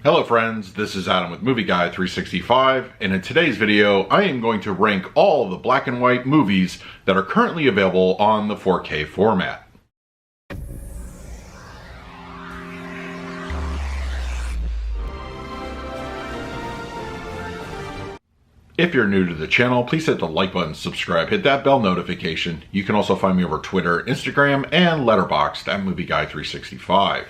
Hello friends, this is Adam with Movie Guy 365, and in today's video I am going to rank all of the black and white movies that are currently available on the 4K format. If you're new to the channel, please hit the like button, subscribe, hit that bell notification. You can also find me over Twitter, Instagram, and Letterboxd at Movie Guy 365.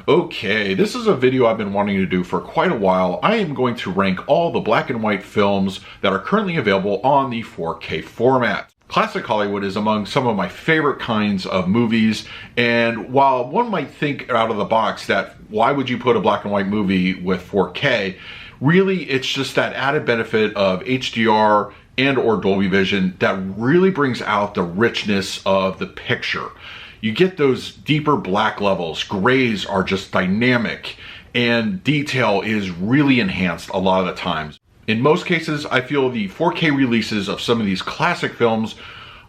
Okay, this is a video I've been wanting to do for quite a while. I am going to rank all the black and white films that are currently available on the 4K format. Classic Hollywood is among some of my favorite kinds of movies, and while one might think out of the box that why would you put a black and white movie with 4K, really it's just that added benefit of HDR and or Dolby Vision that really brings out the richness of the picture. You get those deeper black levels, grays are just dynamic, and detail is really enhanced a lot of the times. In most cases, I feel the 4K releases of some of these classic films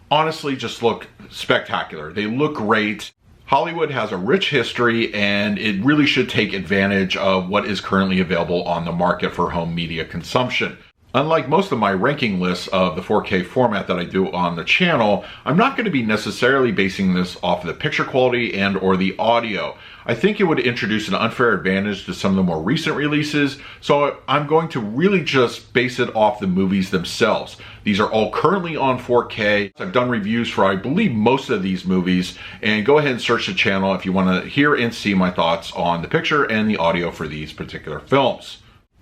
honestly just look spectacular. They look great. Hollywood has a rich history, and it really should take advantage of what is currently available on the market for home media consumption. Unlike most of my ranking lists of the 4K format that I do on the channel, I'm not going to be necessarily basing this off of the picture quality and or the audio. I think it would introduce an unfair advantage to some of the more recent releases, so I'm going to really just base it off the movies themselves. These are all currently on 4K. I've done reviews for I believe most of these movies, and go ahead and search the channel if you want to hear and see my thoughts on the picture and the audio for these particular films.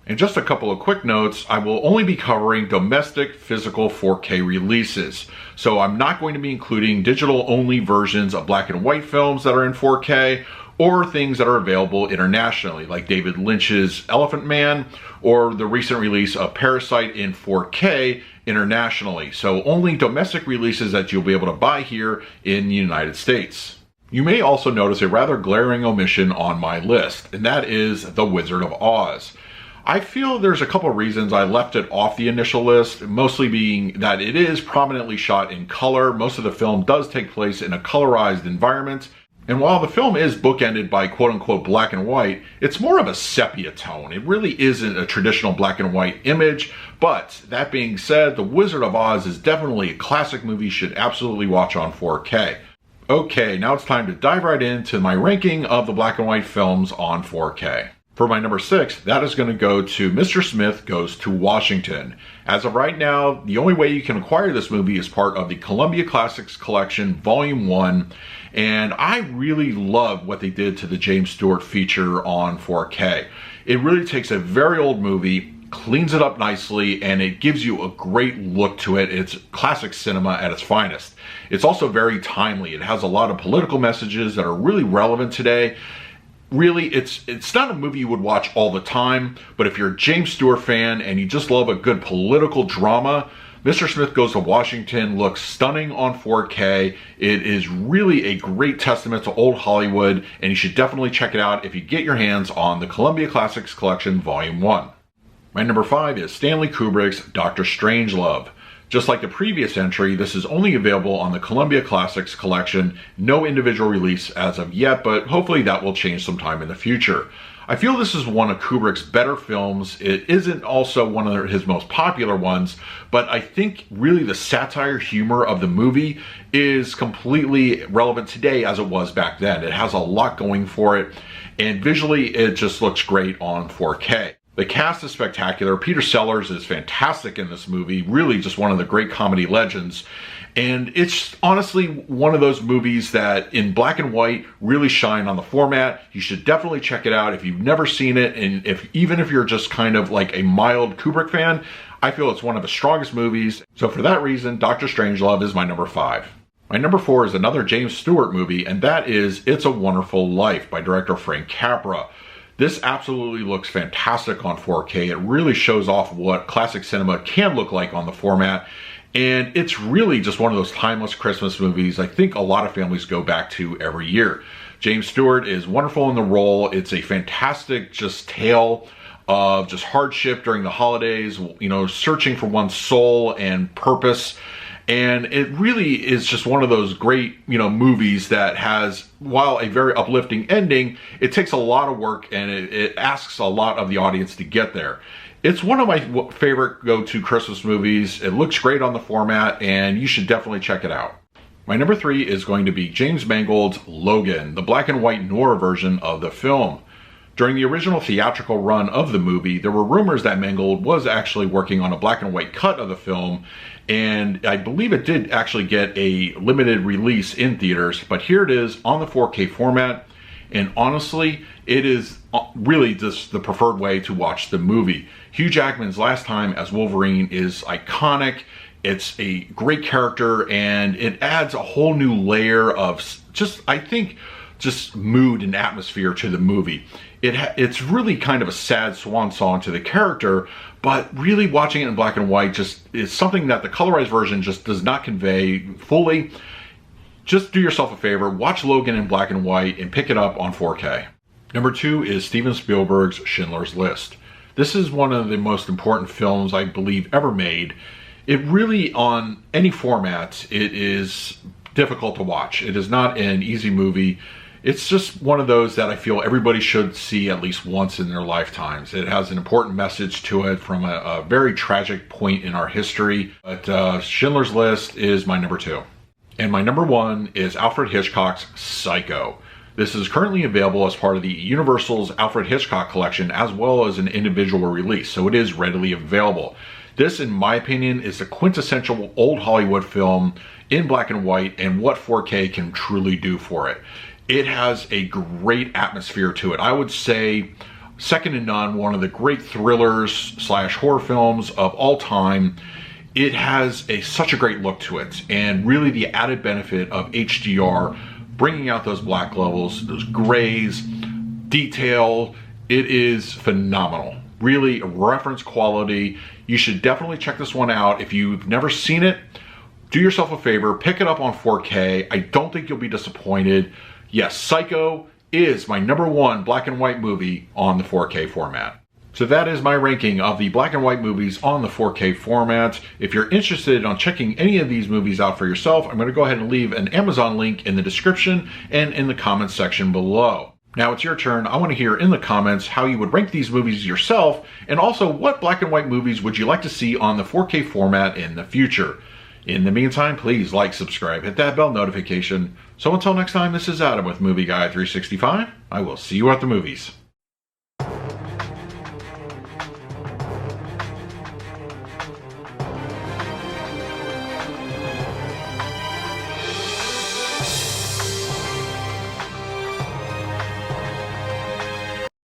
And just a couple of quick notes, I will only be covering domestic physical 4K releases. So I'm not going to be including digital only versions of black and white films that are in 4K or things that are available internationally, like David Lynch's Elephant Man or the recent release of Parasite in 4K internationally. So only domestic releases that you'll be able to buy here in the United States. You may also notice a rather glaring omission on my list, and that is The Wizard of Oz. I feel there's a couple of reasons I left it off the initial list, mostly being that it is prominently shot in color. Most of the film does take place in a colorized environment. And while the film is bookended by quote-unquote black and white, it's more of a sepia tone. It really isn't a traditional black and white image. But that being said, The Wizard of Oz is definitely a classic movie you should absolutely watch on 4K. Okay, now it's time to dive right into my ranking of the black and white films on 4K. For my number 6, that is going to go to Mr. Smith Goes to Washington. As of right now, the only way you can acquire this movie is part of the Columbia Classics Collection Volume 1, and I really love what they did to the James Stewart feature on 4K. It really takes a very old movie, cleans it up nicely, and it gives you a great look to it. It's classic cinema at its finest. It's also very timely. It has a lot of political messages that are really relevant today. Really, it's not a movie you would watch all the time, but if you're a James Stewart fan and you just love a good political drama, Mr. Smith Goes to Washington looks stunning on 4K. It is really a great testament to old Hollywood, and you should definitely check it out if you get your hands on the Columbia Classics Collection Volume 1. My number 5 is Stanley Kubrick's Dr. Strangelove. Just like the previous entry, this is only available on the Columbia Classics Collection. No individual release as of yet, but hopefully that will change sometime in the future. I feel this is one of Kubrick's better films. It isn't also one of his most popular ones, but I think really the satire humor of the movie is completely relevant today as it was back then. It has a lot going for it, and visually it just looks great on 4K. The cast is spectacular. Peter Sellers is fantastic in this movie, really just one of the great comedy legends. And it's honestly one of those movies that in black and white really shine on the format. You should definitely check it out if you've never seen it, and even if you're just kind of like a mild Kubrick fan, I feel it's one of the strongest movies. So for that reason, Dr. Strangelove is my number 5. My number 4 is another James Stewart movie, and that is It's a Wonderful Life by director Frank Capra. This absolutely looks fantastic on 4K. It really shows off what classic cinema can look like on the format. And it's really just one of those timeless Christmas movies I think a lot of families go back to every year. James Stewart is wonderful in the role. It's a fantastic just tale of just hardship during the holidays, you know, searching for one's soul and purpose. And it really is just one of those great, movies that has, while a very uplifting ending, it takes a lot of work and it asks a lot of the audience to get there. It's one of my favorite go-to Christmas movies. It looks great on the format, and you should definitely check it out. My number 3 is going to be James Mangold's Logan, the black and white noir version of the film. During the original theatrical run of the movie, there were rumors that Mangold was actually working on a black and white cut of the film, and I believe it did actually get a limited release in theaters, but here it is on the 4K format, and honestly, it is really just the preferred way to watch the movie. Hugh Jackman's last time as Wolverine is iconic. It's a great character, and it adds a whole new layer of I think, mood and atmosphere to the movie. It's really kind of a sad swan song to the character, but really watching it in black and white just is something that the colorized version just does not convey fully. Just do yourself a favor, watch Logan in black and white and pick it up on 4K. Number 2 is Steven Spielberg's Schindler's List. This is one of the most important films I believe ever made. It really, on any format, it is difficult to watch. It is not an easy movie. It's just one of those that I feel everybody should see at least once in their lifetimes. It has an important message to it from a very tragic point in our history. But Schindler's List is my number 2. And my number 1 is Alfred Hitchcock's Psycho. This is currently available as part of the Universal's Alfred Hitchcock collection, as well as an individual release, so it is readily available. This, in my opinion, is the quintessential old Hollywood film in black and white, and what 4K can truly do for it. It has a great atmosphere to it. I would say, second to none, one of the great thrillers / horror films of all time. It has such a great look to it, and really the added benefit of HDR, bringing out those black levels, those grays, detail. It is phenomenal. Really reference quality. You should definitely check this one out. If you've never seen it, do yourself a favor, pick it up on 4K. I don't think you'll be disappointed. Yes, Psycho is my number 1 black and white movie on the 4K format. So that is my ranking of the black and white movies on the 4K format. If you're interested in checking any of these movies out for yourself, I'm going to go ahead and leave an Amazon link in the description and in the comments section below. Now it's your turn. I want to hear in the comments how you would rank these movies yourself, and also what black and white movies would you like to see on the 4K format in the future. In the meantime, please like, subscribe, hit that bell notification. So until next time, this is Adam with Movie Guy 365. I will see you at the movies.